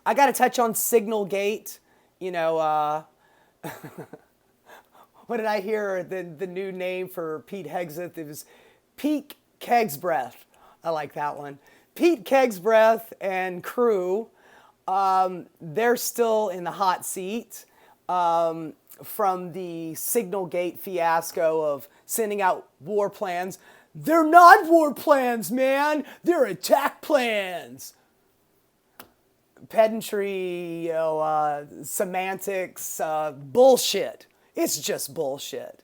I got to touch on Signalgate. You know, what did I hear? The new name for Pete Hegseth? It was Pete Kegsbreath. I like that one. Pete Kegsbreath and Crew. They're still in the hot seat from the Signalgate fiasco of sending out war plans. They're not war plans, man. They're attack plans. Pedantry, semantics, bullshit. It's just bullshit.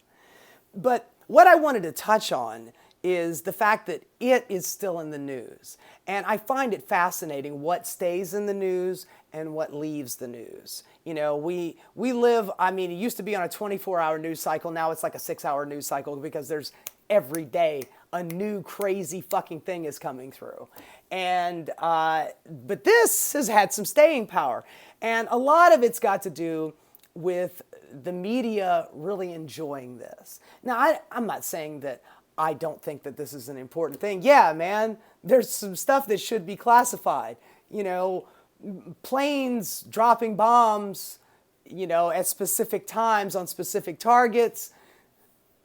But what I wanted to touch on is the fact that it is still in the news. And I find it fascinating what stays in the news and what leaves the news. You know, we live, I mean, it used to be on a 24-hour news cycle. Now it's like a 6-hour news cycle because there's every day a new crazy fucking thing is coming through. And, but this has had some staying power. And a lot of it's got to do with the media really enjoying this. Now, I'm not saying that I don't think that this is an important thing. Yeah, man, there's some stuff that should be classified. You know, planes dropping bombs, you know, at specific times on specific targets,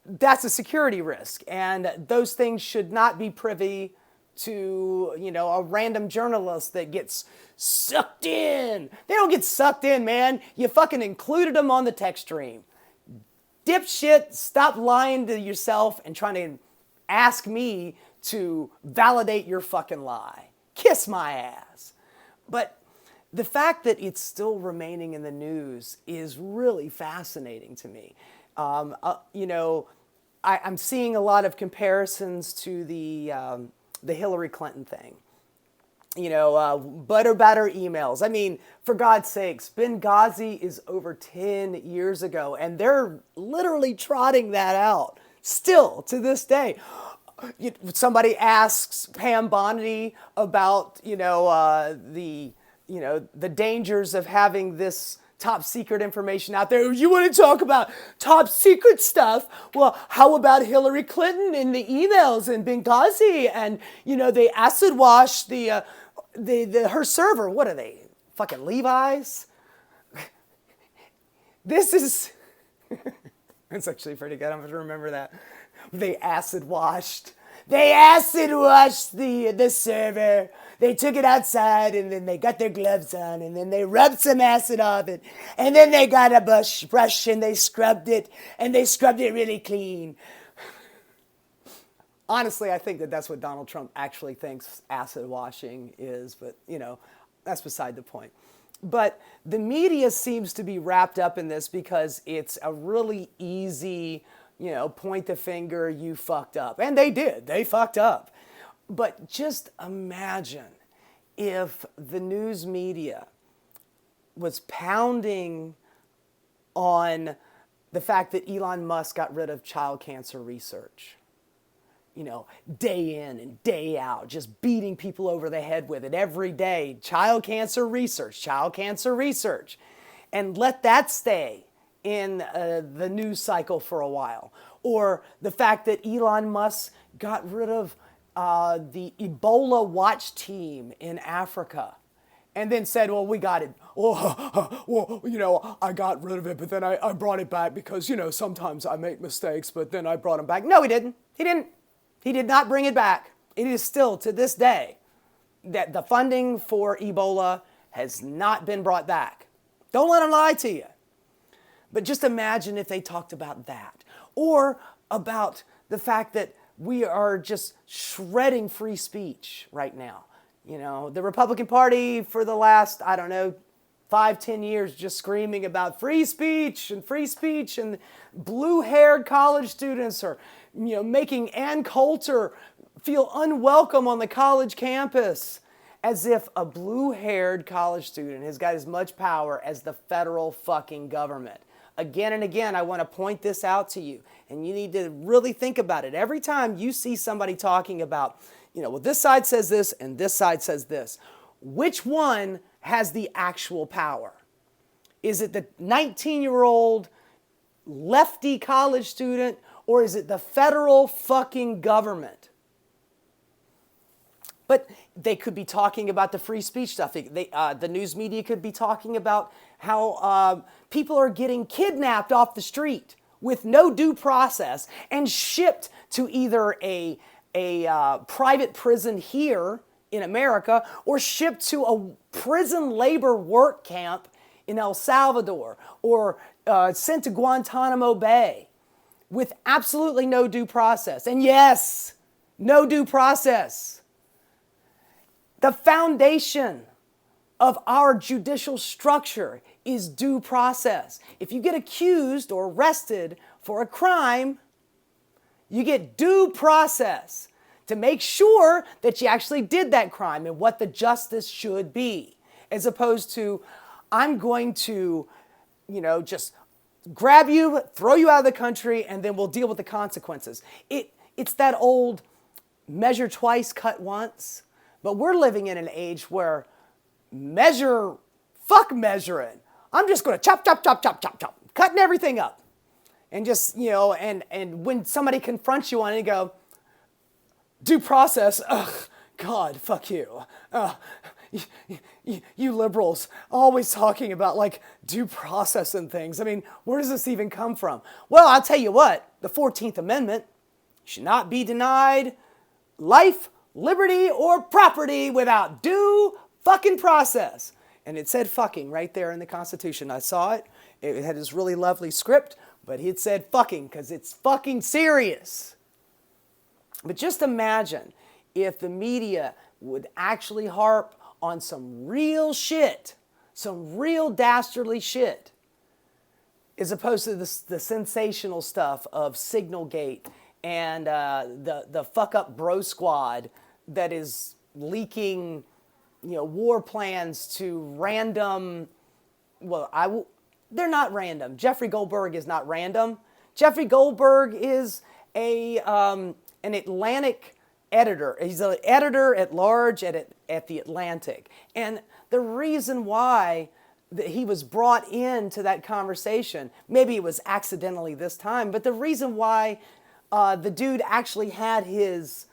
that's a security risk. And those things should not be privy to, you know, a random journalist that gets sucked in. They don't get sucked in, man. You fucking included them on the text stream. Dipshit, stop lying to yourself and trying to ask me to validate your fucking lie. Kiss my ass. But the fact that it's still remaining in the news is really fascinating to me. You know, I'm seeing a lot of comparisons to the Hillary Clinton thing. You know, butter emails. I mean, for God's sakes, Benghazi is over 10 years ago, and they're literally trotting that out still to this day. Somebody asks Pam Bondi about, the dangers of having this top secret information out there. You want to talk about top secret stuff? Well, how about Hillary Clinton and the emails in Benghazi? And, you know, they acid washed her server. What are they? Fucking Levi's? This is, it's actually pretty good. I'm going to remember that. They acid washed the server. They took it outside and then they got their gloves on and then they rubbed some acid off it. And then they got a brush and they scrubbed it and they scrubbed it really clean. Honestly, I think that that's what Donald Trump actually thinks acid washing is, but, you know, that's beside the point. But the media seems to be wrapped up in this because it's a really easy, you know, point the finger, you fucked up. And they did. They fucked up. But just imagine if the news media was pounding on the fact that Elon Musk got rid of child cancer research. You know, day in and day out, just beating people over the head with it every day. Child cancer research. And let that stay in the news cycle for a while. Or the fact that Elon Musk got rid of the Ebola watch team in Africa and then said, well, we got it. Well, you know, I got rid of it, but then I brought it back because, you know, sometimes I make mistakes, but then I brought him back. No, he didn't. He did not bring it back. It is still to this day that the funding for Ebola has not been brought back. Don't let him lie to you. But just imagine if they talked about that or about the fact that we are just shredding free speech right now. You know, the Republican Party for the last, 5-10 years just screaming about free speech and blue-haired college students are, you know, making Ann Coulter feel unwelcome on the college campus, as if a blue-haired college student has got as much power as the federal fucking government. Again and again, I want to point this out to you, and you need to really think about it. Every time you see somebody talking about, you know, well, this side says this and this side says this, which one has the actual power? Is it the 19-year-old lefty college student, or is it the federal fucking government? But they could be talking about the free speech stuff. The news media could be talking about how people are getting kidnapped off the street with no due process and shipped to either a private prison here in America or shipped to a prison labor work camp in El Salvador or sent to Guantanamo Bay with absolutely no due process. And yes, no due process. The foundation of our judicial structure is due process. If you get accused or arrested for a crime, you get due process to make sure that you actually did that crime and what the justice should be, as opposed to, I'm going to, just grab you, throw you out of the country, and then we'll deal with the consequences. It's that old measure twice, cut once. But we're living in an age where fuck measuring. I'm just going to chop, chop, chop, chop, chop, chop, cutting everything up. And just, and when somebody confronts you on it, you go, due process, ugh, God, fuck you. You liberals always talking about like due process and things. I mean, where does this even come from? Well, I'll tell you what, the 14th Amendment should not be denied life, liberty, or property without due fucking process. And it said fucking right there in the Constitution. I saw it. It had this really lovely script, but it said fucking because it's fucking serious. But just imagine if the media would actually harp on some real shit, some real dastardly shit, as opposed to the sensational stuff of Signalgate and the fuck up bro squad that is leaking, war plans to random. Well, they're not random. Jeffrey Goldberg is not random. Jeffrey Goldberg is an Atlantic editor. He's an editor at large at the Atlantic. And the reason why he was brought into that conversation, maybe it was accidentally this time, but the reason why the dude actually had his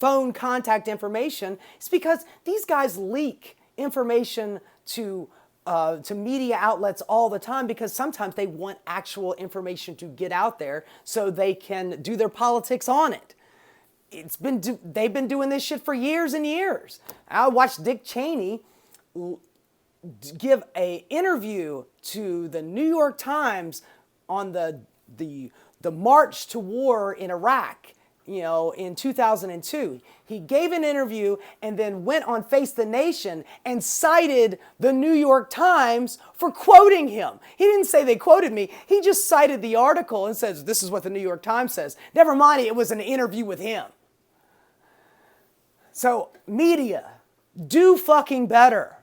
phone contact information is because these guys leak information to media outlets all the time because sometimes they want actual information to get out there so they can do their politics on it. They've been doing this shit for years and years. I watched Dick Cheney give an interview to the New York Times on the march to war in Iraq, in 2002. He gave an interview and then went on Face the Nation and cited the New York Times for quoting him. He didn't say they quoted me. He just cited the article and says, this is what the New York Times says. Never mind, it was an interview with him. So, media, do fucking better.